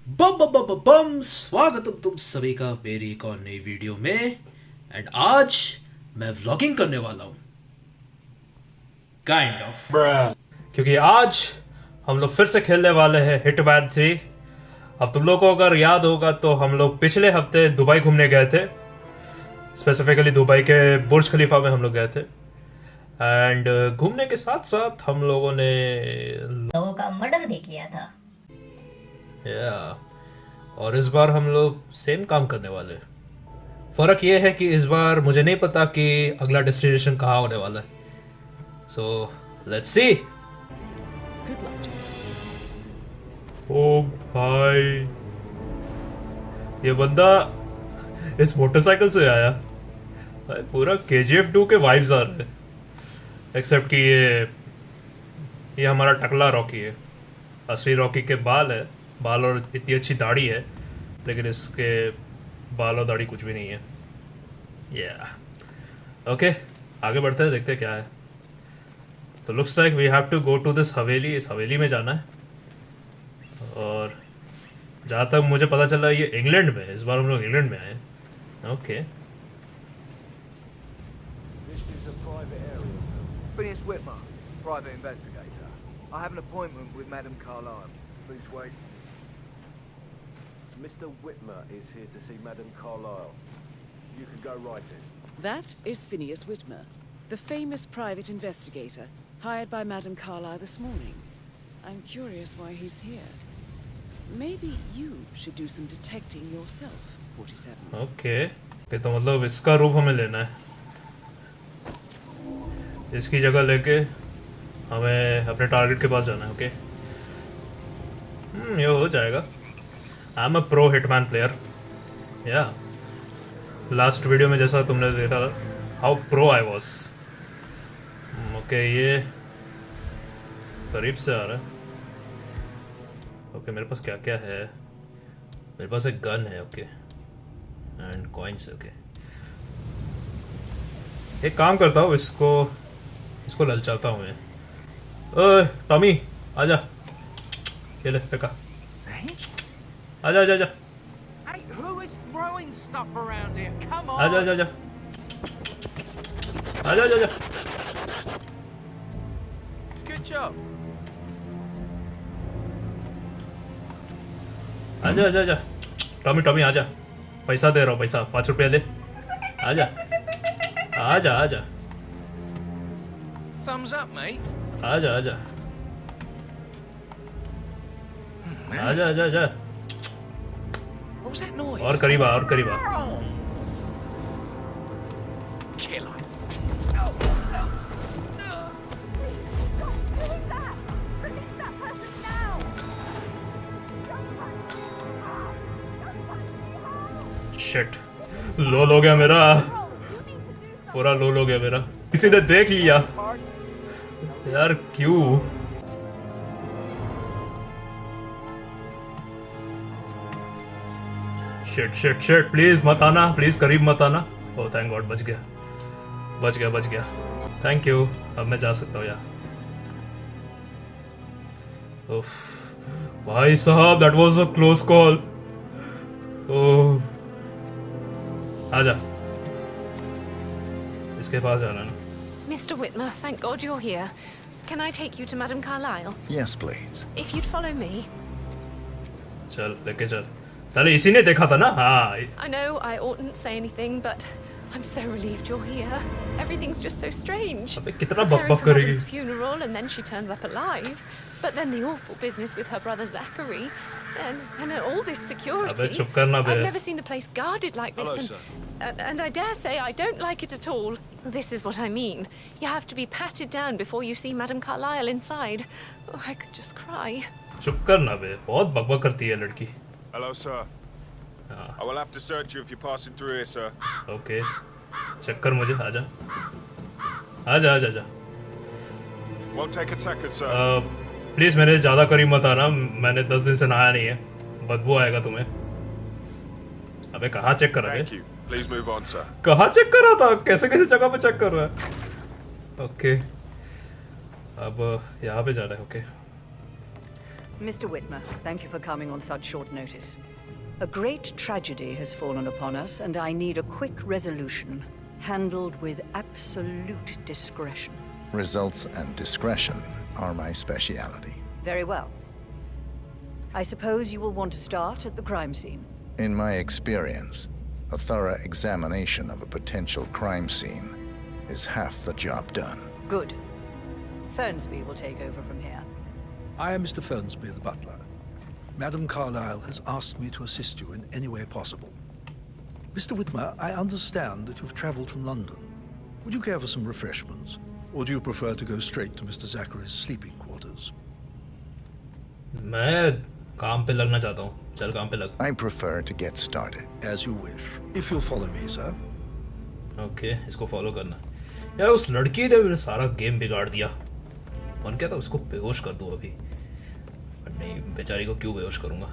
बम बम बम बम बम स्वागत है तुम सभी का मेरी एक और नई वीडियो में। एंड आज मैं व्लॉगिंग करने वाला हूँ काइंड ऑफ, क्योंकि आज हम लोग फिर से खेलने वाले हैं हिटमैन 3। अब तुम लोगों को अगर याद होगा तो हम लोग पिछले हफ्ते दुबई घूमने गए थे, स्पेसिफिकली दुबई के बुर्ज खलीफा में हम लोग गए थे। एंड घूमने के साथ साथ हम लोगों ने लोगों का मर्डर भी किया था। और इस बार हम लोग सेम काम करने वाले हैं। फर्क ये है कि इस बार मुझे नहीं पता कि अगला डेस्टिनेशन कहाँ होने वाला है। So let's see. ओ भाई, ये बंदा इस मोटरसाइकिल से आया भाई, पूरा KGF 2 के वाइब्स आ रहे हैं। एक्सेप्ट कि ये हमारा टकला रॉकी है। असली रॉकी के बाल है, बाल और इतनी अच्छी दाढ़ी है, लेकिन इसके बाल और दाढ़ी कुछ भी नहीं है। ओके, आगे बढ़ते हैं, देखते हैं क्या है। तो looks like we have to go to this haveli. इस हवेली में जाना है। और जहाँ तक मुझे पता चला ये इंग्लैंड में है। इस बार हम लोग इंग्लैंड में आए हैं। Okay, Phineas Whitmer, private investigator. I have an appointment with Madame Carlisle. Please wait. Mr. Whitmer is here to see Madame Carlisle. You can go right in. That is Phineas Whitmer, the famous private investigator hired by Madame Carlisle this morning. I'm curious why he's here. Maybe you should do some detecting yourself, 47. Okay, तो मतलब इसका रूप हमें लेना है। इसकी जगह लेके हमें अपने टारगेट के पास जाना है। ओके, ये हो जाएगा। I am a pro hitman player. या लास्ट वीडियो में जैसा तुमने देखा था how pro I was. Okay, ये करीब से आ रहा है। ओके, मेरे पास क्या क्या है? मेरे पास एक गन है। ओके, एंड कॉइन्स है। ओके, एक काम करता हूँ, इसको ललचाता हूँ मैं। ओए टॉमी, आजा। ये ले फेंका। आजा आजा आजा Hey, who is throwing stuff around here? Come on. आजा आजा आजा आजा आजा आजा। Good job. आजा आजा आजा टॉमी टॉमी आजा। पैसा दे रहा हूँ, पैसा 5 रुपया ले। आजा आजा आजा Thumbs up, mate. आजा आजा आजा आजा आजा। What was that noise? और करीब आ, और करीब आ। Killer. शिट, लोल हो गया मेरा, पूरा लोल हो गया मेरा। किसी ने देख लिया यार, क्यों? शिट शिट शिट, प्लीज मत आना, प्लीज करीब मत आना। ओ थैंक गॉड, बच गया बच गया बच गया। थैंक यू, अब मैं जा सकता हूँ यार। उफ भाई साहब, that was a close call. Oh, आजा, इसके पास जाना ना। Mr. Whitmer, thank God you're here. Can I take you to Madame Carlisle? Yes, please. If you'd follow me. चल लेके चल। चल, इसी ने देखा था ना। हाँ, I know I oughtn't say anything, but I'm so relieved you're here. Everything's just so strange. अबे कितना Preparing बकबक for करेगी। Mother's funeral and then she turns up alive. But then the awful business with her brother Zachary, and all this security. अबे चुप करना बे। I've never seen the place guarded like this. Hello, and I dare say I don't like it at all. Well, this is what I mean. You have to be patted down before you see Madame Carlisle inside. Oh, I could just cry. चुप करना बे, बहुत बकबक करती है लड़की। Hello, sir. I will have to search you if you're passing through here, sir. Okay, check कर मुझे। आजा आजा आजा आजा। Won't take a second, sir. Please मेरे ज्यादा करीब मत आना, मैंने 10 दिन से नहाया नहीं है, बदबू आएगा तुम्हें। अबे कहाँ चेक कर रहे Thank you. Please move on, sir. कहाँ चेक कर रहा था? कैसे कैसे जगह पे चेक कर रहा है? ओके, अब यहाँ पे जाना है। Okay, Mr. Whitmer, thank you for coming on such short notice. A great tragedy has fallen upon us, and I need a quick resolution, handled with absolute discretion. Results and discretion are my speciality. Very well. I suppose you will want to start at the crime scene. In my experience, a thorough examination of a potential crime scene is half the job done. Good. Fernsby will take over from here. I am Mr. Fernsby, the butler. Madam Carlisle has asked me to assist you in any way possible. Mr. Whitmer, I understand that you've traveled from London. Would you care for some refreshments? Or do you prefer to go straight to Mr. Zachary's sleeping quarters? मैं काम पे लगना चाहता हूँ. चल काम पे लग. I prefer to get started. As you wish. If you'll follow me, sir. Okay, इसको फॉलो करना. यार उस लड़की ने मेरा सारा गेम बिगाड़ दिया. मन क्या था उसको बेहोश कर दूँ अभी. पर नहीं, बेचारी को क्यों बेहोश करूँगा?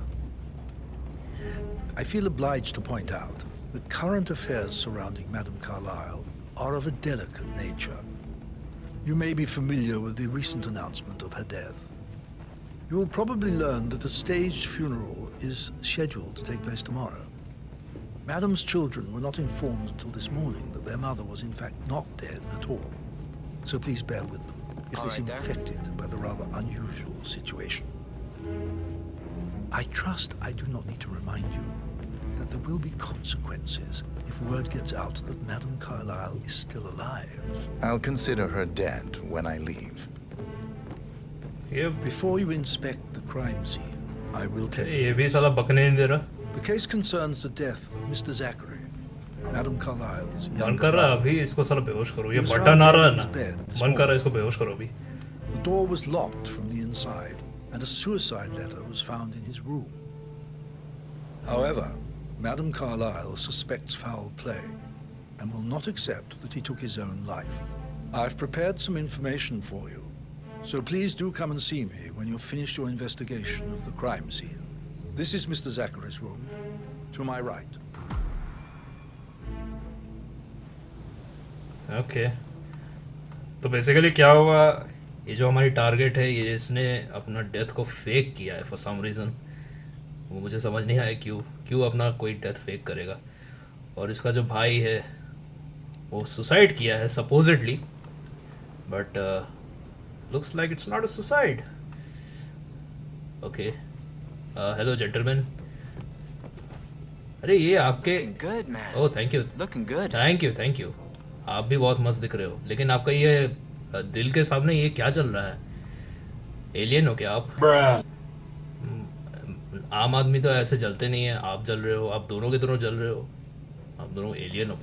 I feel obliged to point out that current affairs surrounding Madame Carlisle are of a delicate nature. You may be familiar with the recent announcement of her death. You will probably learn that a staged funeral is scheduled to take place tomorrow. Madame's children were not informed until this morning that their mother was in fact not dead at all. So please bear with them if they seem affected by the rather unusual situation. I trust I do not need to remind you that there will be consequences if word gets out that Madame Carlisle is still alive. I'll consider her dead when I leave. Before you inspect the crime scene, I will tell you ये भी साला बकने नहीं दे रहा. the case concerns the death of Mr. Zachary, Madame Carlisle's मन younger कर रहा brother. अभी इसको साला बेहोश करो. ये He was बटन found आ dead रहा है in ना. his bed this मन कर रहा है morning. इसको बेहोश करो अभी. The door was locked from the inside, and a suicide letter was found in his room. However, Madame Carlisle suspects foul play and will not accept that he took his own life. I've prepared some information for you, so please do come and see me when you've finished your investigation of the crime scene. This is Mr. Zachary's room, to my right. Okay. तो basically क्या हुआ, ये जो हमारी target है, ये इसने अपना डेथ को फेक किया है फॉर सम रीज़न. वो मुझे समझ नहीं आया क्यों अपना कोई डेथ फेक करेगा. और इसका जो भाई है वो सुसाइड किया है supposedly, but looks like it's not a suicide. Okay, hello gentleman. अरे ये आपके Good man. Oh thank you. Looking good. Thank you. आप भी बहुत मस्त दिख रहे हो. लेकिन आपका ये दिल के सामने ये क्या चल रहा है? एलियन हो क्या आप? आम आदमी तो ऐसे जलते नहीं है. आप जल रहे हो. आप दोनों के दोनों जल रहे हो. आप दोनों एलियन हो.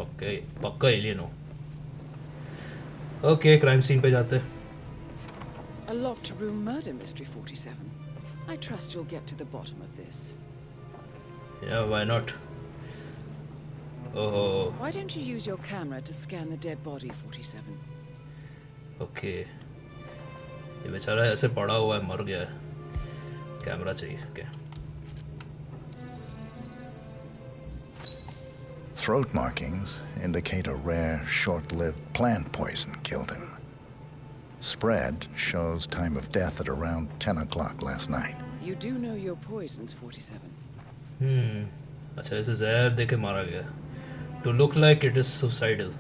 पक्का एलियन हो. ओके, क्राइम सीन पे जाते हैं. A locked room murder mystery, 47. I trust you'll get to the bottom of this. Yeah, why not? Oh, Why don't you use your camera to scan the dead body, 47? Okay. ये बेचारा ऐसे पड़ा हुआ है, मर गया है. कैमरा चाहिए. Okay. Throat markings indicate a rare, short-lived plant poison killed him. Spread shows time of death at around 10 o'clock last night. You do know your poisons, 47. अच्छा, इसे जहर दे के मारा गया. To look like it is suicidal.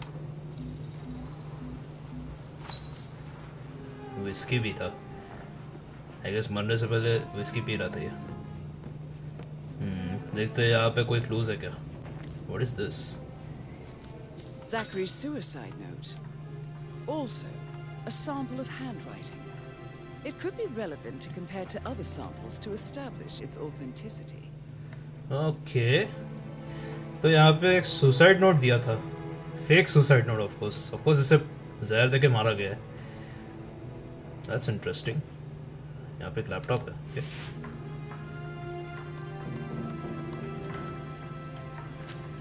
Whisky भी था. I guess मरने से पहले विस्की पी रहा था ये. देखते हैं यहाँ पे कोई क्लूज है क्या? What is this? Zachary's suicide note. Also, a sample of handwriting. It could be relevant to compare to other samples to establish its authenticity. Okay. तो यहाँ पे एक सुसाइड नोट दिया था. Fake suicide note of course इसे जहर दे के मारा गया है. That's interesting. यहाँ पे एक लैपटॉप है. Okay.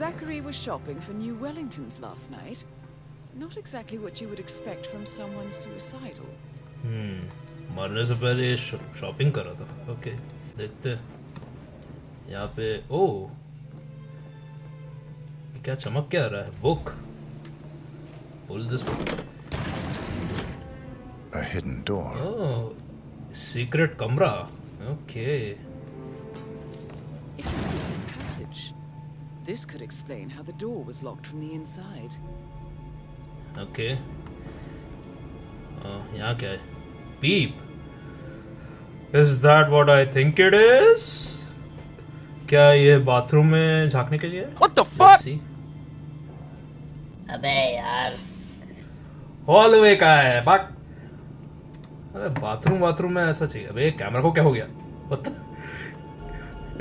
Zachary was shopping for New Wellingtons last night. Not exactly what you would expect from someone suicidal. मरने से पहले ये शॉपिंग कर रहा था. ओके, देखते हैं. यहाँ पे ओह, क्या चमक क्या आ रहा है? Book. Pull this book. A hidden door. Oh, secret कमरा. Okay. It's a secret passage. This could explain how the door was locked from the inside. Okay. यहाँ क्या है? Peep. Is that what I think it is? क्या ये bathroom में झांकने के लिए? What the fuck? अबे यार हॉलवे का है बट अबे बाथरूम में ऐसा चाहिए. अबे कैमरा को क्या हो गया? बता.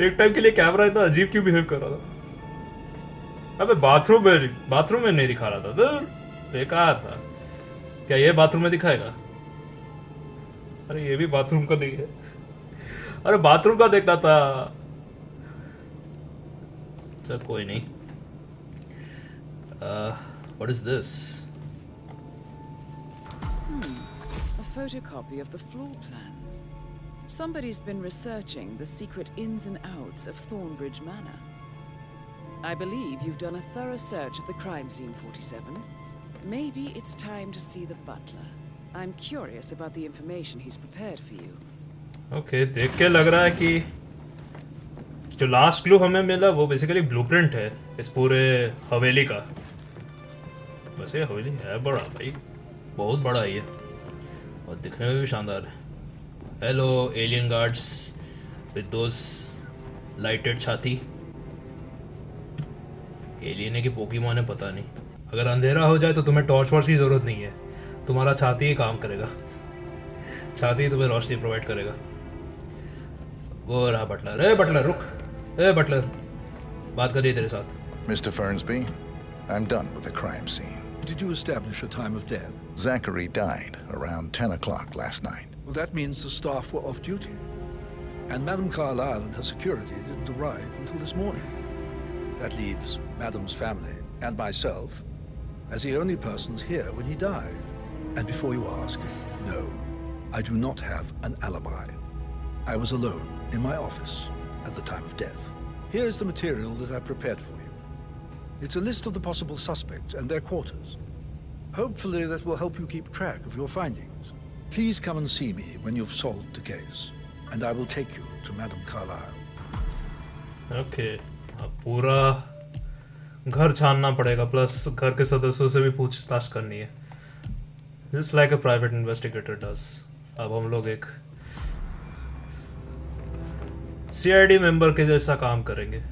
एक टाइम के लिए कैमरा इतना अजीब क्यों बिहेव कर रहा था? अबे बाथरूम में नहीं दिखा रहा था. तो बेकार था. क्या ये बाथरूम में दिखाएगा? अरे ये भी बाथरूम का नहीं है. अरे बाथरूम का देखना था. चल कोई नहीं. What is this? A photocopy of the floor plans. Somebody's been researching the secret ins and outs of Thornbridge Manor. I believe you've done a thorough search of the crime scene, 47. Maybe it's time to see the butler. I'm curious about the information he's prepared for you. Okay, देख के लग रहा है कि जो last clue हमें मिला वो बेसिकली ब्लूप्रिंट है इस पूरे हवेली का. बस ये हवेली है बड़ा भाई, बहुत बड़ा है ये और दिखने में भी शानदार है. Hello alien guards with those lighted छाती. एलियन है कि पोकीमॉन है पता नहीं. अगर अंधेरा हो जाए तो तुम्हें टॉर्च वॉर्च की जरूरत नहीं है. तुम्हारा छाती ही काम करेगा. छाती ही तुम्हें रोशनी प्रोवाइड करेगा. वो रहा बटलर. ए बटलर रुक. ए बटलर बात करिए तेरे साथ. Mr. Fernsby, I'm done with the crime scene. Did you establish a time of death? Zachary died around 10 o'clock last night. Well, that means the staff were off duty. And Madame Carlisle and her security didn't arrive until this morning. That leaves Madame's family and myself as the only persons here when he died. And before you ask, no, I do not have an alibi. I was alone in my office at the time of death. Here's the material that I prepared for you. It's a list of the possible suspects and their quarters. Hopefully that will help you keep track of your findings. Please come and see me when you've solved the case, and I will take you to Madame Carlisle. Okay, अब पूरा घर छानना पड़ेगा plus घर के सदस्यों से भी पूछताछ करनी है. Just like a private investigator does. अब हम लोग एक CID मेंबर के जैसा काम करेंगे.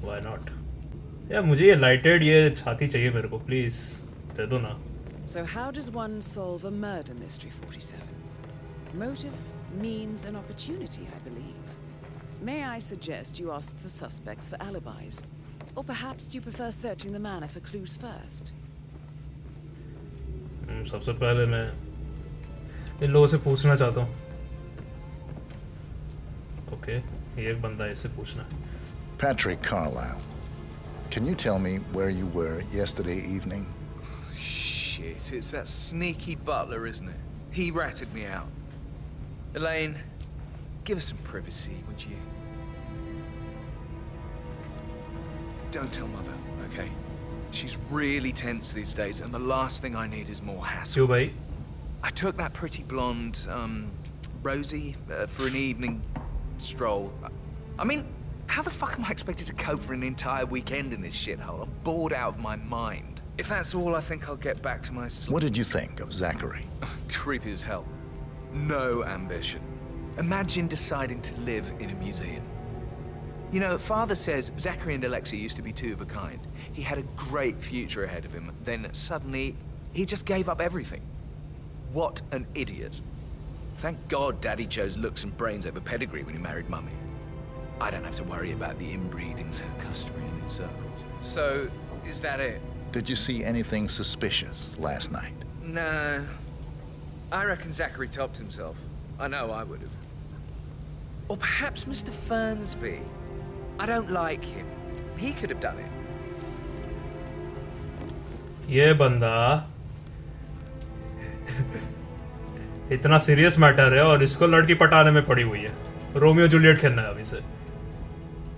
Why not? यार मुझे ये लाइटेड ये छाती चाहिए मेरे को. प्लीज दे दो ना. So how does one solve a murder mystery, 47? Motive, means, and opportunity, I believe. May I suggest you ask the suspects for alibis? Or perhaps do you prefer searching the manor for clues first? सबसे पहले मैं इन लोगों से पूछना चाहता हूँ. Okay, ये एक बंदा है, इससे पूछना. Patrick Carlisle, can you tell me where you were yesterday evening? Shit, it's that sneaky butler, isn't it? He ratted me out. Elaine, give us some privacy, would you? Don't tell Mother, okay? She's really tense these days, and the last thing I need is more hassle. क्यों भाई? I took that pretty blonde, Rosie, for an evening stroll. I mean, how the fuck am I expected to cope for an entire weekend in this shithole? I'm bored out of my mind. If that's all, I think I'll get back to my sleep. What did you think of Zachary? Creepy as hell. No ambition. Imagine deciding to live in a museum. You know, Father says Zachary and Alexa used to be two of a kind. He had a great future ahead of him. Then suddenly, he just gave up everything. What an idiot. Thank God Daddy chose looks and brains over pedigree when he married Mummy. I don't have to worry about the inbreeding so customary in these circles. So, is that it? Did you see anything suspicious last night? No. I reckon Zachary topped himself. I know I would have. Or perhaps Mr. Fernsby. I don't like him. He could have done it. ये बंदा इतना serious matter है और इसको लड़की पटाने में पड़ी हुई है. रोमियो जूलियट खेलना है अभी से.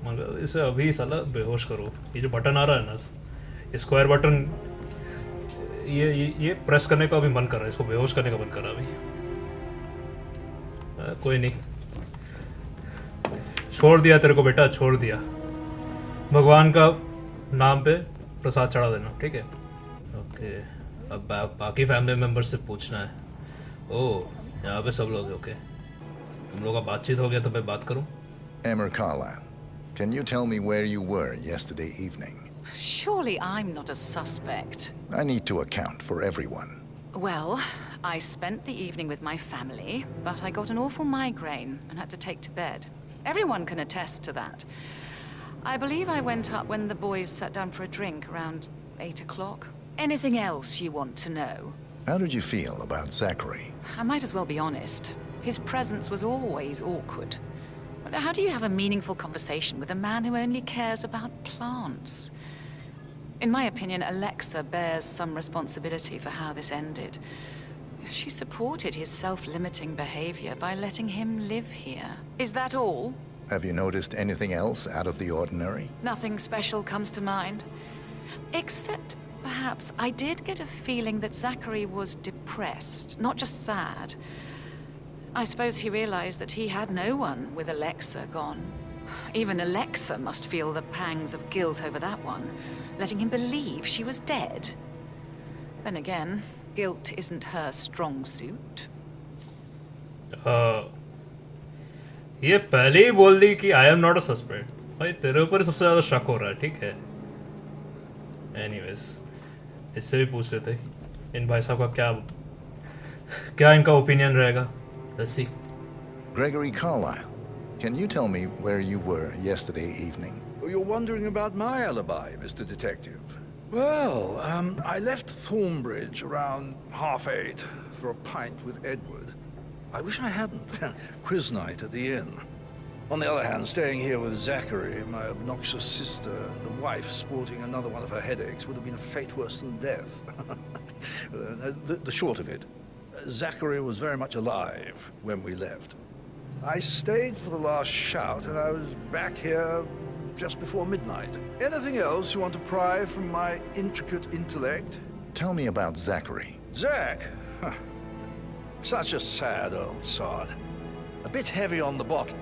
मगर इसे अभी साला बेहोश करो. ये जो बटन आ रहा है ना, स्क्वायर बटन, ये प्रेस करने का अभी मन कर रहा है. इसको बेहोश करने का मन कर रहा है अभी. कोई नहीं, छोड़ दिया तेरे को बेटा, छोड़ दिया। भगवान का नाम पे प्रसाद चढ़ा देना, ठीक है? ओके, अब बाकी फैमिली मेम्बर से पूछना है। ओह, यहाँ पे सब लोग हैं। ओके, तुम लोग का बातचीत हो गया तो मैं बात करूँ। Emma Carlisle, can you tell me where you were yesterday evening? Surely I'm not a suspect. I need to account for everyone. Well, I spent the evening with my family, but I got an awful migraine and had to take to bed. Everyone can attest to that. I believe I went up when the boys sat down for a drink around 8 o'clock. Anything else you want to know? How did you feel about Zachary? I might as well be honest. His presence was always awkward. But how do you have a meaningful conversation with a man who only cares about plants? In my opinion, Alexa bears some responsibility for how this ended. She supported his self-limiting behavior by letting him live here. Is that all? Have you noticed anything else out of the ordinary? Nothing special comes to mind. Except, perhaps, I did get a feeling that Zachary was depressed, not just sad. I suppose he realized that he had no one with Alexa gone. Even Alexa must feel the pangs of guilt over that one, letting him believe she was dead. Then again, guilt isn't her strong suit. ये पहले ही बोल दी कि I am not a suspect. भाई तेरे ऊपर सबसे ज़्यादा शक हो रहा है, ठीक है? एनीवेज, इससे भी पूछ लेते इन भाई साहब का क्या इनका ओपिनियन रहेगा। Let's see. Gregory Carlisle, can you tell me where you were yesterday evening? Oh, you're wondering about my alibi, Mr. Detective. Well, I left Thornbridge around 8:30 for a pint with Edward. I wish I hadn't. Quiz night at the inn. On the other hand, staying here with Zachary, my obnoxious sister, and the wife sporting another one of her headaches would have been a fate worse than death. The short of it, Zachary was very much alive when we left. I stayed for the last shout, and I was back here just before midnight. Anything else you want to pry from my intricate intellect? Tell me about Zachary. Zach? Huh. Such a sad old sod. A bit heavy on the bottle,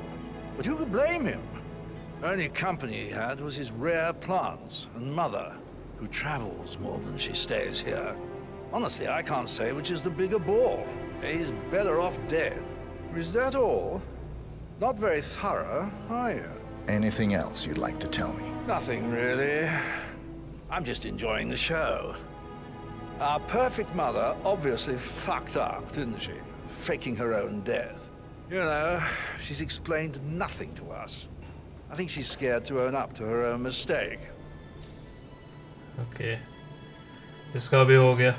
but who could blame him? Only company he had was his rare plants and mother, who travels more than she stays here. Honestly, I can't say which is the bigger ball. He's better off dead. Is that all? Not very thorough, are you? Anything else you'd like to tell me? Nothing really. I'm just enjoying the show. Our perfect mother obviously fucked up, didn't she? Faking her own death. You know, she's explained nothing to us. I think she's scared to own up to her own mistake. Okay. इसका भी हो गया।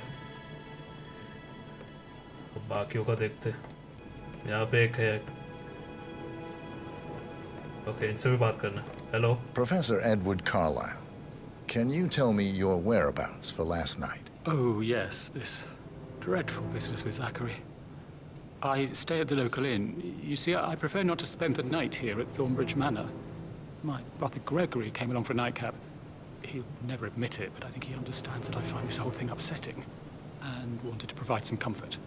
अब बाकियों का देखते। यहाँ पे एक है। ओके, इनसे भी बात करना। Hello. Professor Edward Carlisle, can you tell me your whereabouts for last night? Oh, yes, this dreadful business with Zachary. I stay at the local inn. You see, I prefer not to spend the night here at Thornbridge Manor. My brother Gregory came along for a nightcap. He'll never admit it, but I think he understands that I find this whole thing upsetting and wanted to provide some comfort.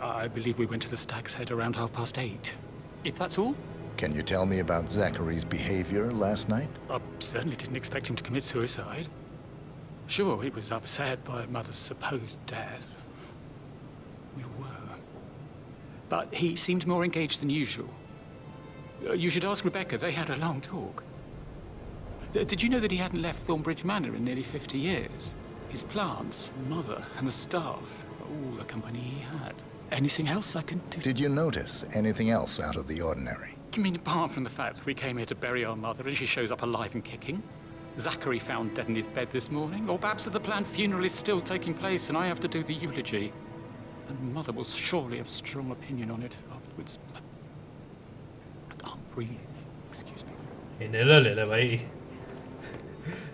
I believe we went to the Stag's Head around 8:30. If that's all? Can you tell me about Zachary's behavior last night? I certainly didn't expect him to commit suicide. Sure, he was upset by Mother's supposed death. We were. But he seemed more engaged than usual. You should ask Rebecca. They had a long talk. Did you know that he hadn't left Thornbridge Manor in nearly 50 years? His plants, Mother, and the staff, all the company he had. Anything else I can do? Did you notice anything else out of the ordinary? You mean apart from the fact that we came here to bury our mother and she shows up alive and kicking? Zachary found dead in his bed this morning? Or perhaps that the planned funeral is still taking place and I have to do the eulogy? And Mother will surely have strong opinion on it afterwards. I can't breathe. Excuse me. ले ले भाई,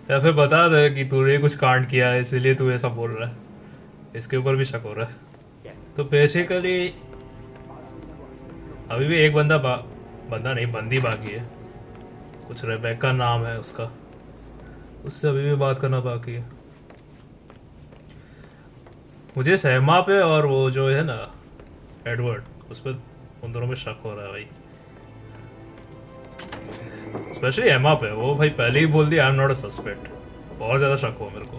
या फिर बता दे कि तूने कुछ कांड किया है इसीलिए तू ऐसा बोल रहा है। इसके ऊपर भी शक हो रहा है। तो बेसिकली अभी भी एक बंदा नहीं, बंदी बाकी है। कुछ रेबेका नाम है उसका, उससे अभी भी बात करना बाकी है। मुझे सहमा पे और वो जो है ना एडवर्ड, उस पर उन दोनों में शक हो रहा है भाई। स्पेशली एमा पे, वो भाई पहले ही बोल दिया I am not a suspect, बहुत ज़्यादा शक हुआ मेरे को।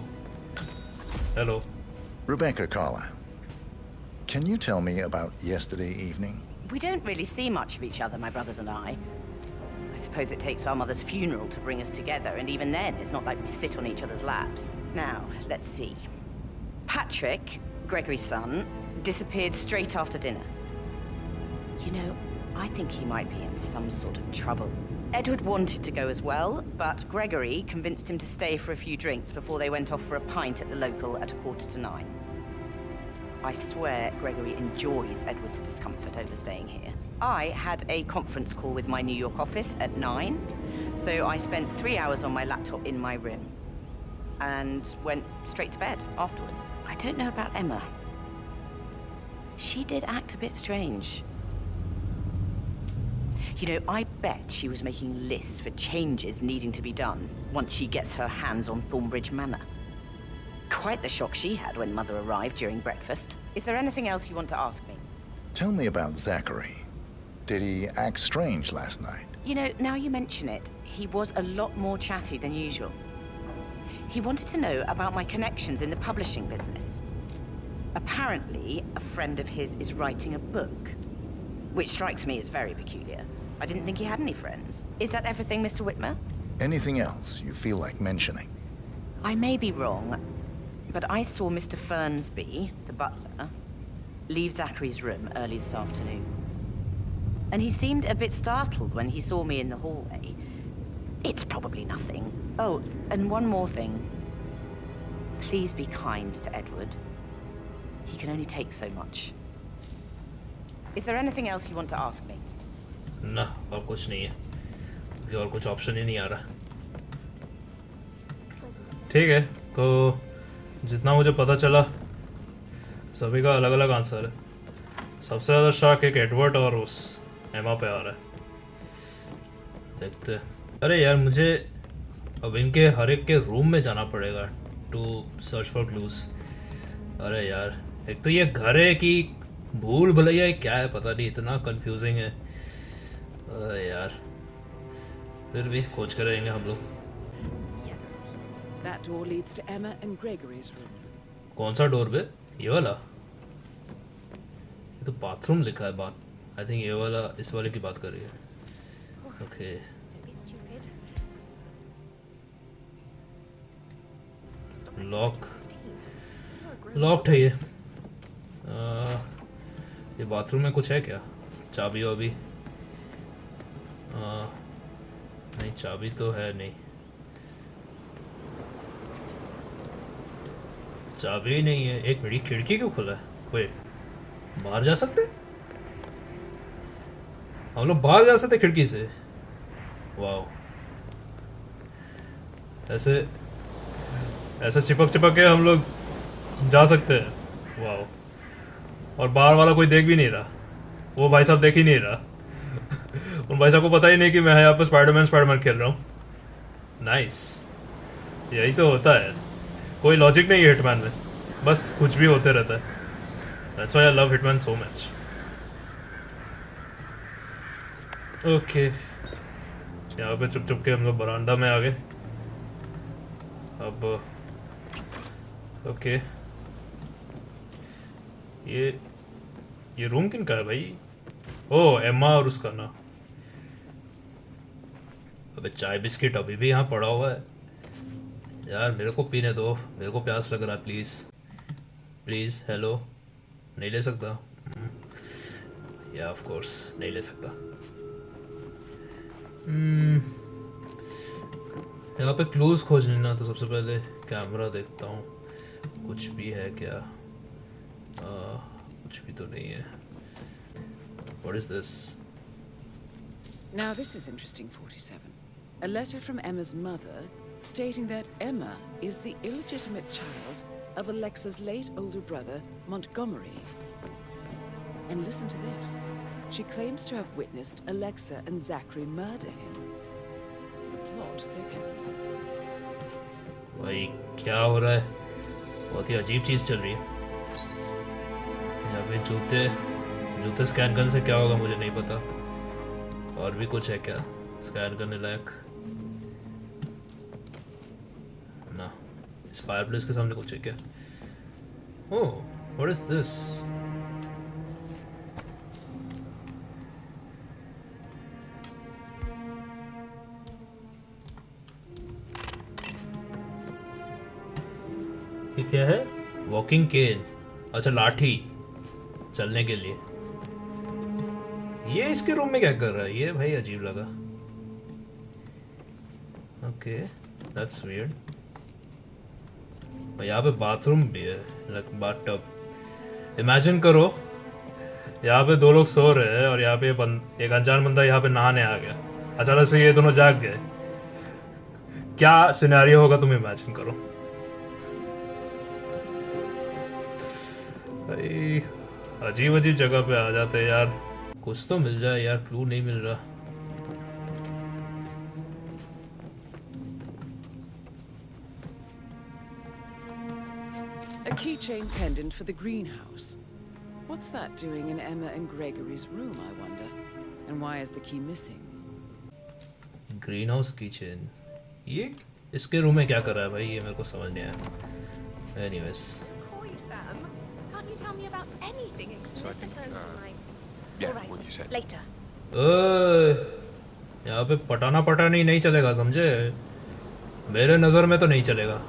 Hello Rebecca Carlisle, can you tell me about yesterday evening? We don't really see much of each other, my brothers and I. I suppose it takes our mother's funeral to bring us together, and even then, it's not like we sit on each other's laps. Now, let's see. Patrick, Gregory's son, disappeared straight after dinner. You know, I think he might be in some sort of trouble. Edward wanted to go as well, but Gregory convinced him to stay for a few drinks before they went off for a pint at the local at 8:45. I swear Gregory enjoys Edward's discomfort over staying here. I had a conference call with my New York office at 9, so I spent 3 hours on my laptop in my room and went straight to bed afterwards. I don't know about Emma. She did act a bit strange. You know, I bet she was making lists for changes needing to be done once she gets her hands on Thornbridge Manor. Quite the shock she had when Mother arrived during breakfast. Is there anything else you want to ask me? Tell me about Zachary. Did he act strange last night? You know, now you mention it, he was a lot more chatty than usual. He wanted to know about my connections in the publishing business. Apparently, a friend of his is writing a book, which strikes me as very peculiar. I didn't think he had any friends. Is that everything, Mr. Whitmer? Anything else you feel like mentioning? I may be wrong, but I saw Mr. Fernsby, the butler, leave Zachary's room early this afternoon. And he seemed a bit startled when he saw me in the hallway. It's probably nothing. Oh, and one more thing. Please be kind to Edward. He can only take so much. Is there anything else you want to ask me? ना, और कुछ नहीं है, क्योंकि और कुछ option ही नहीं आ रहा। ठीक है, तो जितना मुझे पता चला सभी का अलग अलग आंसर है। सबसे ज़्यादा शक एक एडवर्ड और उस एमा पे आ रहा है। देखते। अरे यार, मुझे अब इनके हर एक के रूम में जाना पड़ेगा टू सर्च फॉर क्लूज। अरे यार, एक तो ये घर है कि भूल भुलैया क्या है पता नहीं, इतना कंफ्यूजिंग है। अरे यार, फिर भी खोज कर रहेंगे हम लोग। That door leads to Emma and Gregory's room. कौन सा डोर बे? ये वाला? ये तो बाथरूम लिखा है बात। आई थिंक ये वाला, इस वाले की बात कर रही है। ओके। लॉक्ड है ये। ये बाथरूम में कुछ है क्या? चाबी वाबी? नहीं, चाबी तो है नहीं। चाबी नहीं है। एक मिनट, खिड़की क्यों खुला है? वे बाहर जा सकते? हम लोग बाहर जा सकते खिड़की से? वाओ, ऐसे ऐसे चिपक चिपक के हम लोग जा सकते हैं। वाओ, और बाहर वाला कोई देख भी नहीं रहा। वो भाई साहब देख ही नहीं रहा। उन भाई साहब को पता ही नहीं कि मैं यहाँ पे स्पाइडरमैन खेल रहा हूँ। नाइस, यही तो होता है। कोई लॉजिक नहीं है हिटमैन में, बस कुछ भी होते रहता है। That's why I love Hitman so much. Okay, यहाँ पे चुप चुप के हम लोग बरामदा में आ गए। अब ओके, ये रूम किन का है भाई? ओ, एम्मा और उसका ना। अबे चाय बिस्किट अभी भी यहाँ पड़ा हुआ है यार, मेरे को पीने दो, मेरे को प्यास लग रहा है। Please please. हेलो, नहीं ले सकता? या ऑफ कोर्स नहीं ले सकता। यहाँ पे क्लूज खोज लेना, तो सबसे पहले कैमरा देखता हूँ, कुछ भी है क्या? कुछ भी तो नहीं है। What is this? Now this is interesting, 47. A letter from Emma's mother stating that Emma is the illegitimate child of Alexa's late older brother, Montgomery. And listen to this. She claims to have witnessed Alexa and Zachary murder him. The plot thickens. भाई क्या हो रहा है? बहुत ही अजीब चीज चल रही है। यहाँ पे जूते स्कैन करने से क्या होगा मुझे नहीं पता। और भी कुछ है क्या स्कैन करने लायक? ना, इस फायरप्लेस के सामने कुछ है क्या? ओह, व्हाट इज दिस? ये क्या है? वॉकिंग केन। अच्छा, लाठी चलने के लिए। ये इसके रूम में क्या कर रहा है? ये भाई अजीब लगा। Okay, that's weird. यहाँ पे बाथरूम भी है, लाइक बाथटब। इमेजिन करो, यहाँ पे दो लोग सो रहे हैं और यहाँ पे एक अनजान बंदा यहाँ पे नहाने आ गया। अचानक से ये दोनों जाग गए। क्या सिनेरियो होगा, तुम इमेजिन करो। भाई अजीब अजीब जगह पे आ जाते हैं यार। कुछ तो मिल जाए यार, क्लू नहीं मिल रहा। A keychain pendant for the greenhouse. What's that doing in Emma and Gregory's room, I wonder? And why is the key missing? Green house kitchen, ये इसके रूम में क्या कर रहा है भाई? ये मेरे को समझ नहीं आया। Anyways, Can't you tell me about anything except Mr. Fern's line? Yeah, what you said. Later. यहाँ पे पटाना पटानी नहीं चलेगा, समझे? मेरे नजर में तो नहीं चलेगा।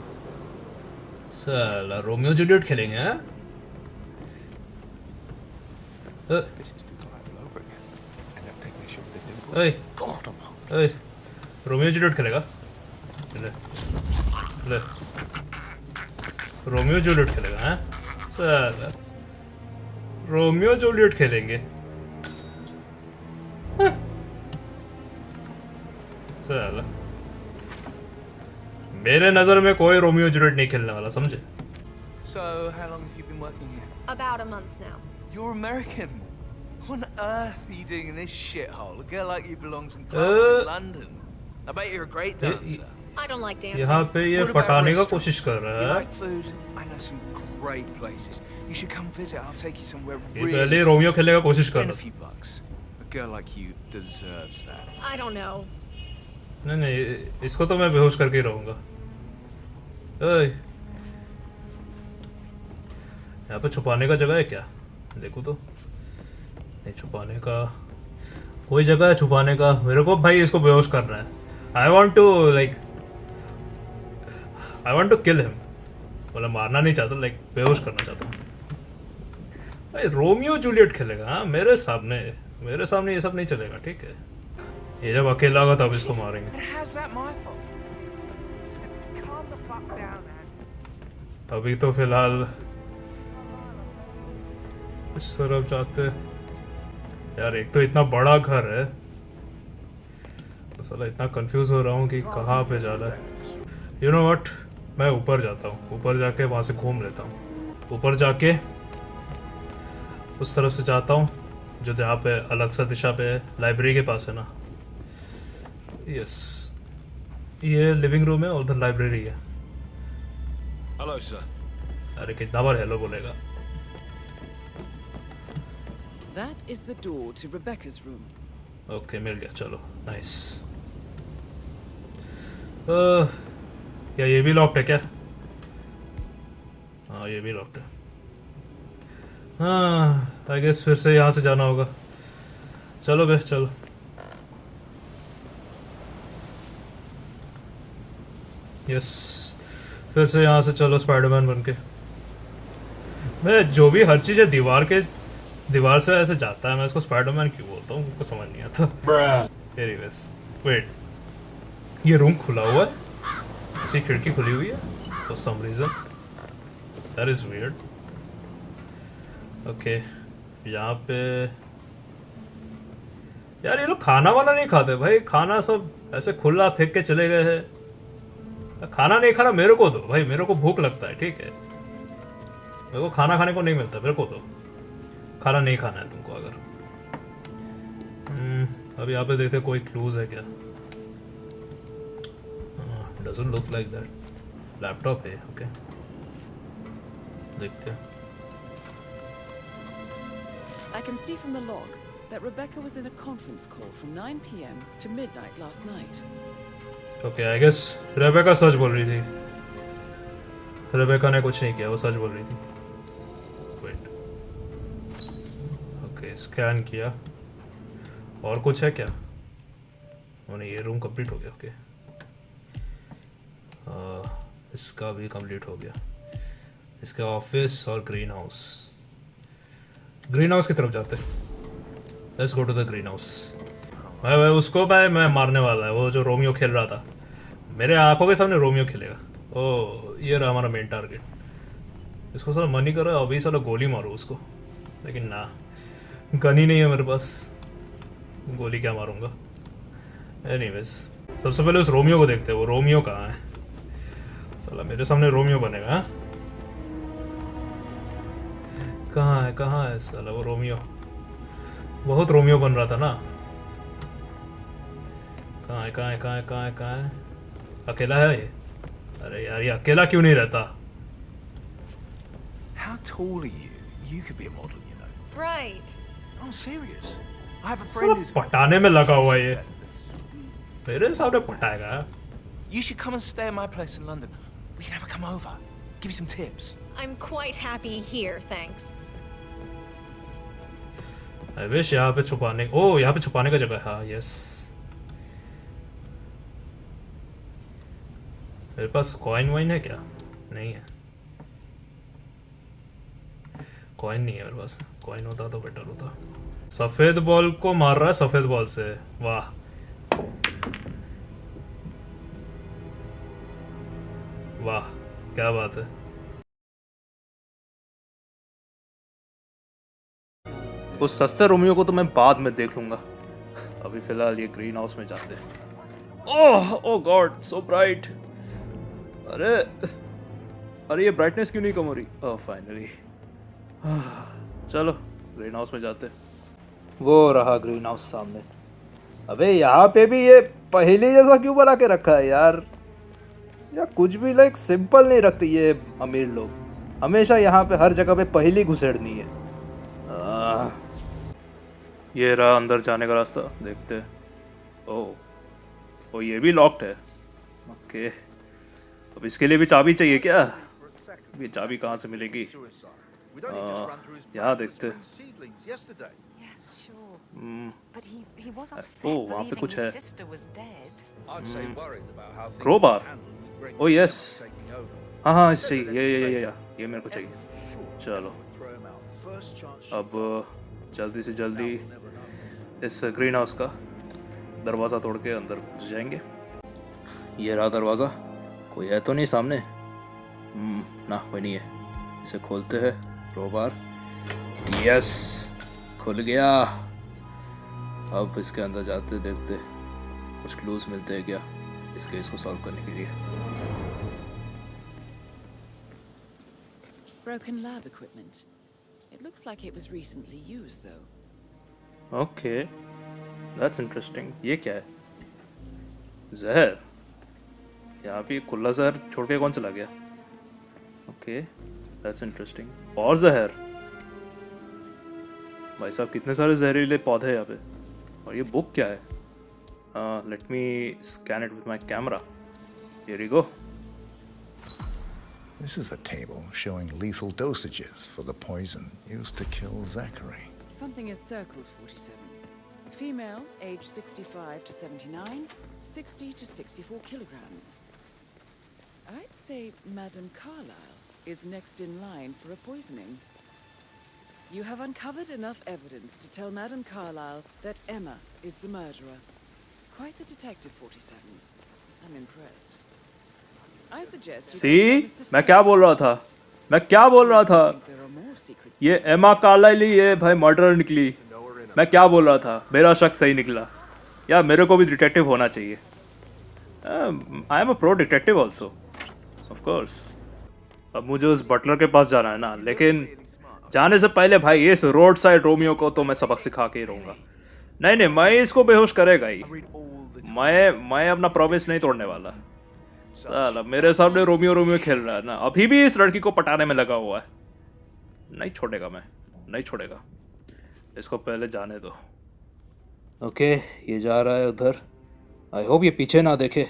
साला रोमियो जूलियट खेलेंगे हैं? रोमियो जूलियट खेलेगा? ले ले, रोमियो जूलियट खेलेगा हैं? साला रोमियो जूलियट खेलेंगे। साला मेरे नजर में कोई रोमियो जूलियट नहीं खेलने वाला, समझे? So, how long have you been working here? About a month now. You're American. What on earth are you doing in this shithole? A girl like you belongs in clubs in London. I bet you're a great dancer. I don't like dancing. यहाँ पे ये पटाने का कोशिश कर रहा You है। like food? I know some great places. You should come visit. I'll take you somewhere ये really. पहले रोमियो खेलने का कोशिश कर Spend a रहा few bucks. A girl like you deserves that. I don't know. नहीं नहीं, इसको तो मैं बेहोश करके ही रहूंगा। ओए, यहाँ पे छुपाने का जगह है क्या? देखो तो, नहीं छुपाने का कोई जगह है छुपाने का? मेरे को भाई इसको बेहोश करना है। I want to kill him. मतलब मारना नहीं चाहता, लाइक बेहोश करना चाहता हूँ। भाई रोमियो जूलियट खेलेगा हाँ, मेरे सामने ये सब नहीं चलेगा, ठीक है? ये जब अकेला होगा तब इसको मारेंगे। अभी तो फिलहाल इस तरफ जाते यार। एक तो इतना बड़ा घर है, तो साला इतना कंफ्यूज हो रहा हूँ कि कहाँ पे जाना है। यू नो व्हाट, मैं ऊपर जाता हूँ, ऊपर जाके वहाँ से घूम लेता हूँ। ऊपर जाके उस तरफ से जाता हूँ जो जहाँ पे अलेक्सा दिशा पे लाइब्रेरी के पास है ना। यस, ये लिविंग रूम है और उधर लाइब्रेरी है। Hello, sir. अरे कितना बार हेलो बोलेगा? That is the door to Rebecca's room. Okay, मिल गया, चलो नाइस। क्या ये भी लॉक्ड है क्या? हाँ, ये भी लॉक्ड है। हाँ, आई गेस फिर से यहाँ से जाना होगा। चलो बे, चलो। यस, फिर से यहाँ से चलो स्पाइडरमैन बन के। मैं जो भी हर चीज़ है दीवार से ऐसे जाता है, मैं इसको स्पाइडरमैन क्यों बोलता हूँ, मुझको समझ नहीं आता। एनीवेज, वेट, ये रूम खुला हुआ है, इसकी खिड़की खुली हुई है for some reason, that is weird. Okay, यहाँ पे यार ये लोग खाना वाना नहीं खाते भाई, खाना सब ऐसे खुला फेंक के चले गए हैं। खाना नहीं खाना मेरे को दो भाई, मेरे को भूख लगता है, ठीक है? मेरे को खाना खाने को नहीं मिलता, मेरे को दो। खाना नहीं खाना है तुमको अगर। अब यहाँ पे देखते कोई क्लूज है क्या? Doesn't look like that. Laptop है, ओके, देखते हैं। I can see from the log that Rebecca was in a conference call from 9 p.m. to midnight last night. Okay, I guess Rebecca सच बोल रही थी। रेबेका ने कुछ नहीं किया, वो सच बोल रही थी। वेट, ओके स्कैन किया। और कुछ है क्या? वो नहीं, ये रूम कंप्लीट हो गया। ओके इसका भी कंप्लीट हो गया। इसका ऑफिस और ग्रीन हाउस। ग्रीन हाउस की तरफ जाते हैं। Let's go to the green house. मैं उसको मैं मारने वाला है, वो जो रोमियो खेल रहा था। मेरे आंखों के सामने रोमियो खेलेगा। ओ ये रहा हमारा मेन टारगेट। इसको साला मन ही कर रहा है अभी साला गोली मारो उसको, लेकिन ना, गन ही नहीं है मेरे पास, गोली क्या मारूंगा। एनीवेज सबसे पहले उस रोमियो को देखते हैं। वो रोमियो कहाँ है? साला मेरे सामने रोमियो बनेगा। हाँ कहाँ है साला वो रोमियो? बहुत रोमियो बन रहा था ना। कहाँ है? अकेला है ये? अरे यार ये अकेला क्यों नहीं रहता? How tall are you? You could be a model, you know. Right. I'm serious. I have a साला friend who's पटाने में लगा हुआ है ये। मेरे सामने पटाएगा। You should come and stay at my place in London. We can have a come over. Give you some tips. I'm quite happy here, thanks. I wish यहाँ पे छुपाने, ओ यहाँ पे छुपाने का जगह है। हाँ यस। मेरे पास कॉइन वाइन है क्या? नहीं है, कॉइन नहीं है मेरे पास। कॉइन होता तो बेटर होता। सफेद बॉल को मार रहा है सफेद बॉल से। वाह, वाह क्या बात है। उस सस्ते रोमियो को तो मैं बाद में देख लूंगा, अभी फिलहाल ये ग्रीन हाउस में जाते हैं। ओह गॉड सो ब्राइट। अरे ये ब्राइटनेस क्यों नहीं कम हो रही? ओह फाइनली। चलो ग्रीन हाउस में जाते हैं। वो रहा ग्रीन हाउस सामने। अबे यहाँ पे भी ये पहेली जैसा क्यों बना के रखा है यार? या कुछ भी लाइक सिंपल नहीं रखते ये अमीर लोग। हमेशा यहाँ पे हर जगह पे पहेली घुसेड़नी है। ये रहा अंदर जाने का रास्ता, देखते हैं। ओ ये भी लॉक्ड है। ओके अब इसके लिए भी चाबी चाहिए क्या? ये चाबी कहाँ से मिलेगी? यहाँ देखते हैं। ओह वहाँ पे कुछ है। क्रोबार। ओ यस, हाँ इस चाहिए। ये मेरे को चाहिए। चलो अब जल्दी से जल्दी इस ग्रीन हाउस का दरवाज़ा तोड़ के अंदर घुस जाएंगे। ये रहा दरवाज़ा। कोई है तो नहीं सामने? ना कोई नहीं है। इसे खोलते हैं। क्रोबार, यस खुल गया। अब इसके अंदर जाते देखते कुछ क्लूज मिलते हैं क्या इस केस को सॉल्व करने के लिए। Broken lab equipment. It looks like it was recently used, though. Okay, that's interesting. ये क्या है? जहर। यहाँ पे खुला जहर छोड़ के कौन चला गया? Okay, that's interesting. और जहर। भाई साहब कितने सारे जहरीले पौधे हैं यहाँ पे। और ये बुक क्या है? Let me scan it with my camera. Here we go. This is a table showing lethal dosages for the poison used to kill Zachary. Something is circled, 47. Female, age 65 to 79, 60 to 64 kilograms. I'd say Madame Carlisle is next in line for a poisoning. You have uncovered enough evidence to tell Madame Carlisle that Emma is the murderer. Quite the detective, 47. I'm impressed. I suggest you See, मैं क्या बोल रहा था? ये एमा Carlisle ही है भाई, murderer निकली। मैं क्या बोल रहा था? मेरा शक सही निकला। यार मेरे को भी डिटेक्टिव होना चाहिए। I am a pro detective also of course. अब मुझे उस बटलर के पास जाना है ना, लेकिन जाने से पहले भाई इस रोड साइड रोमियो को तो मैं सबक सिखा के ही रहूँगा। नहीं मैं इसको बेहोश करेगा ही। मैं अपना प्रॉमिस नहीं तोड़ने वाला। साला मेरे सामने रोमियो खेल रहा है ना, अभी भी इस लड़की को पटाने में लगा हुआ है। नहीं छोड़ेगा। इसको पहले जाने दो। ओके ये जा रहा है उधर। आई होप ये पीछे ना देखे।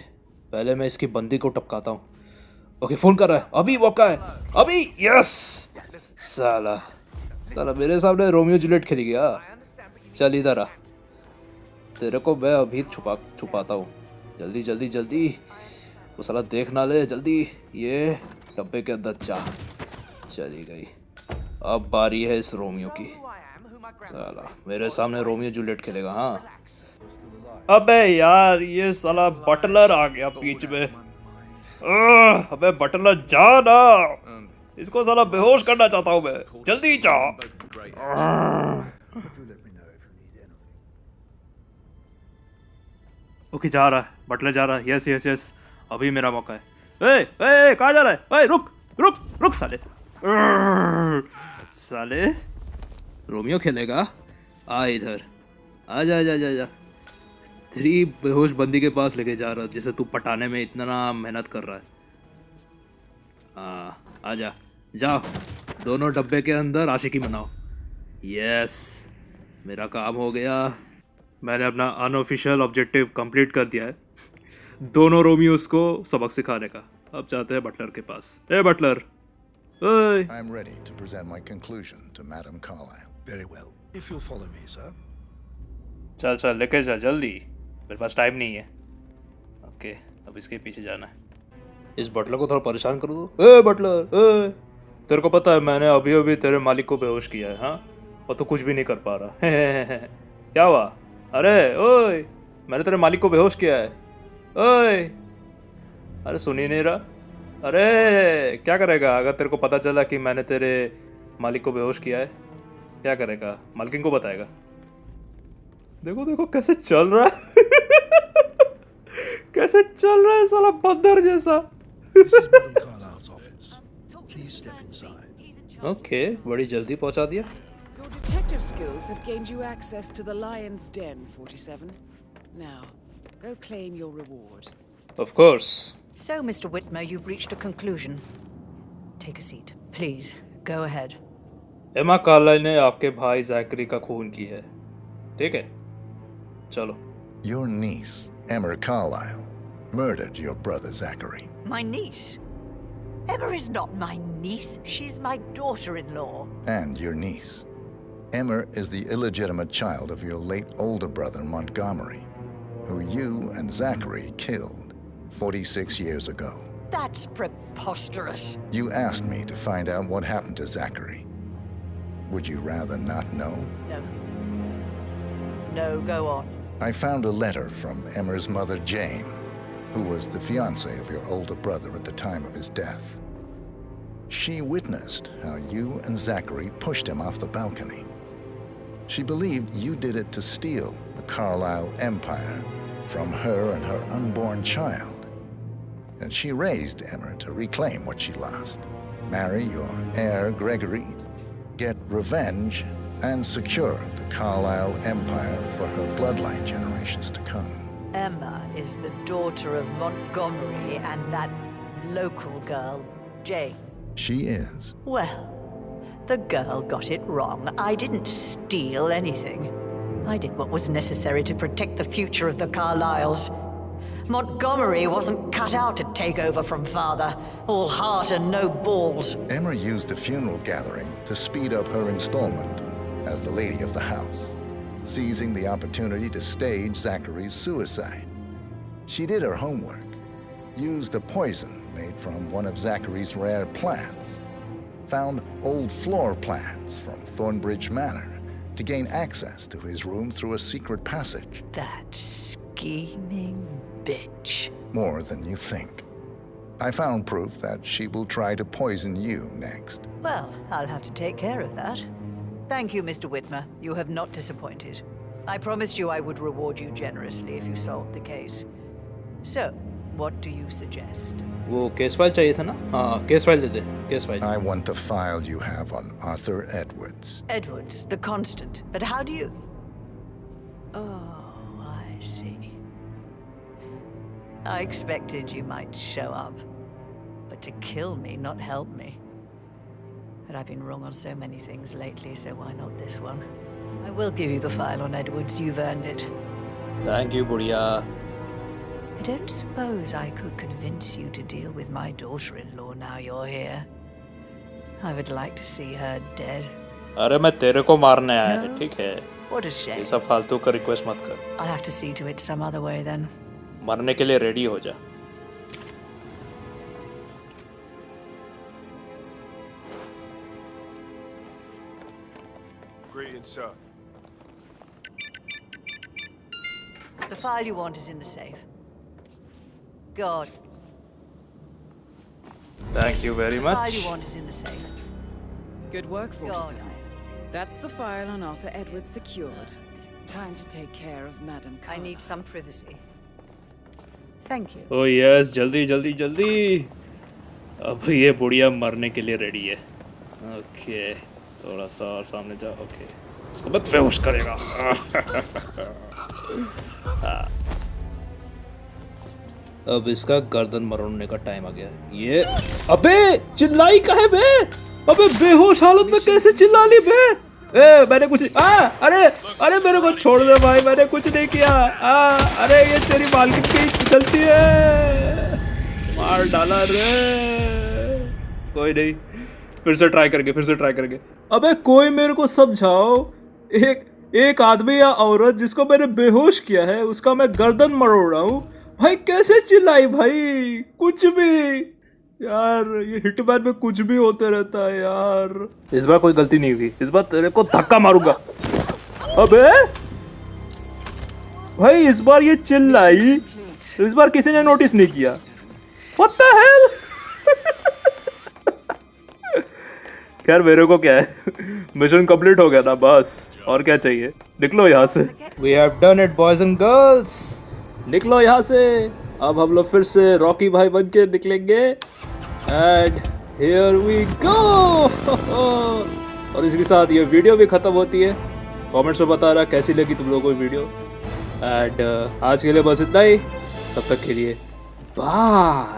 पहले मैं इसकी बंदी को टपकाता हूँ। ओके फोन कर रहा है, अभी मौका है, अभी यस। साला साला मेरे सामने रोमियो जूलियट खेल गया। चल इधर आ, तेरे को मैं अभी छुपाता हूँ। जल्दी जल्दी जल्दी, वो साला देख ना ले, जल्दी। ये डब्बे के अंदर जा। चली गई। अब बारी है इस रोमियो की। साला मेरे सामने रोमियो जूलियट खेलेगा। हाँ अबे यार, ये साला बटलर आ गया बीच में। अबे बटलर जा ना, इसको साला बेहोश करना चाहता हूँ मैं, जल्दी जा। ओके जा रहा है, बटलर जा रहा है। यस यस यस, अभी मेरा मौका है। ए कहाँ जा रहा है? ए रुक रुक रुक साले। साले रोमियो खेलेगा, आ इधर, आ जा जा जा जा। तेरी बेहोश बंदी के पास लेके जा रहा, जिसे तू पटाने में इतना मेहनत कर रहा है। आ जा, जाओ दोनों डब्बे के अंदर आशिकी मनाओ। यस, मेरा काम हो गया। मैंने अपना अनऑफिशियल ऑब्जेक्टिव कंप्लीट कर दिया है, दोनों रोमियोस को सबक सिखाने का। अब जाते हैं बटलर के पास। ए Buttler, I'm ready to present my conclusion to Madame Carlisle. Very well. If you'll follow me, sir. चल चल लेके जा जल्दी, मेरे पास टाइम नहीं है। ओके, अब इसके पीछे जाना है। इस बटलर को थोड़ा परेशान कर दो। ए बटलर, तेरे को पता है मैंने अभी अभी तेरे मालिक को बेहोश किया है। हाँ, और तो कुछ भी नहीं कर पा रहा। क्या हुआ? अरे ओए, मैंने तेरे मालिक को बेहोश किया है। ओए, अरे सुन ही नहीं रहा। अरे क्या करेगा अगर तेरे को पता चला कि मैंने तेरे मालिक को बेहोश किया है? क्या करेगा? मालकिन को बताएगा? देखो देखो कैसे चल रहा है। कैसे चल रहा है साला बंदर जैसा। ओके, बड़ी जल्दी पहुंचा दिया। Your detective skills have gained you access to the Lion's Den, 47. Now, go claim your reward. Of course. So, Mr. Whitmer, you've reached a conclusion. Take a seat. Please, go ahead. एमा Carlisle ने आपके भाई Zachary का खून की है, ठीक है? चलो। Your niece, Emma Carlisle, murdered your brother Zachary. My niece? Emma is not my niece. She's my daughter-in-law. And your niece. Emma is the illegitimate child of your late older brother Montgomery, who you and Zachary killed 46 years ago. That's preposterous. You asked me to find out what happened to Zachary. Would you rather not know? No. No, go on. I found a letter from Emma's mother, Jane, who was the fiancée of your older brother at the time of his death. She witnessed how you and Zachary pushed him off the balcony. She believed you did it to steal the Carlisle empire from her and her unborn child. And she raised Emma to reclaim what she lost, marry your heir, Gregory, get revenge, and secure the Carlisle empire for her bloodline generations to come. Emma is the daughter of Montgomery and that local girl, Jane. She is. Well, the girl got it wrong. I didn't steal anything. I did what was necessary to protect the future of the Carlisles. Montgomery wasn't cut out to take over from father, all heart and no balls. Emma used the funeral gathering to speed up her installment as the lady of the house, seizing the opportunity to stage Zachary's suicide. She did her homework, used a poison made from one of Zachary's rare plants, found old floor plans from Thornbridge Manor to gain access to his room through a secret passage. That scheming bitch. More than you think. I found proof that she will try to poison you next. Well, I'll have to take care of that. Thank you, Mr. Whitmer. You have not disappointed. I promised you I would reward you generously if you solved the case. So, what do you suggest? वो case file चाहिए था ना? हाँ, case file they they, case file. I want the file you have on Arthur Edwards. Edwards, the constant. But how do you... Oh, I see. I expected you might show up. But to kill me, not help me. But I've been wrong on so many things lately, so why not this one? I will give you the file on Edwards. You've earned it. Thank you, बुढ़िया। I don't suppose I could convince you to deal with my daughter-in-law now you're here. I would like to see her dead. अरे मैं तेरे को मारने आया है, ठीक है? What a shame. ये सब फालतू का रिक्वेस्ट मत कर। I'll have to see to it some other way then. मरने के लिए रेडी हो जा। Greetings, sir. The file you want is in the safe. God. Thank you very The file much. you want is in the safe. Good work, God. 47. That's the file on Arthur Edwards secured. Time to take care of Madame I Carlisle. need some privacy. Thank you. Oh yes, जल्दी जल्दी जल्दी। अब ये बुढ़िया मरने के लिए ready है। ओके, थोड़ा सा और सामने जा। ओके, इसको मैं बेहोश करेगा। अब इसका गर्दन मरोड़ने का टाइम आ गया। ये अबे चिल्लाई काहे बे? अबे बेहोश हालत में कैसे चिल्ला ली बे? मैंने कुछ अरे मेरे को छोड़ दे भाई, मैंने कुछ नहीं किया। अरे ये तेरी मालकिन की गलती है, मार डाला रे। कोई नहीं, फिर से ट्राई करके। अबे कोई मेरे को समझाओ, एक आदमी या औरत जिसको मैंने बेहोश किया है उसका मैं गर्दन मरोड़ रहा हूँ भाई, कैसे चिल्लाई भाई? कुछ भी यार, ये हिटमैन में कुछ भी होते रहता है यार। इस बार कोई गलती नहीं हुई, इस बार तेरे को धक्का मारूंगा। अबे भाई इस बार ये चिल्लाई, इस बार किसी ने नोटिस नहीं किया। What the hell? खैर मेरे को क्या है, मिशन कंप्लीट हो गया ना, बस और क्या चाहिए। निकलो यहाँ से। We have done it boys and girls। निकलो यहाँ से। अब हम लोग फिर से रॉकी भाई बन के निकलेंगे। And here we go. और इसके साथ ये वीडियो भी ख़त्म होती है। कमेंट्स में बता रहा कैसी लगी तुम लोगों को वीडियो। एंड आज के लिए बस इतना ही, तब तक के लिए बाय।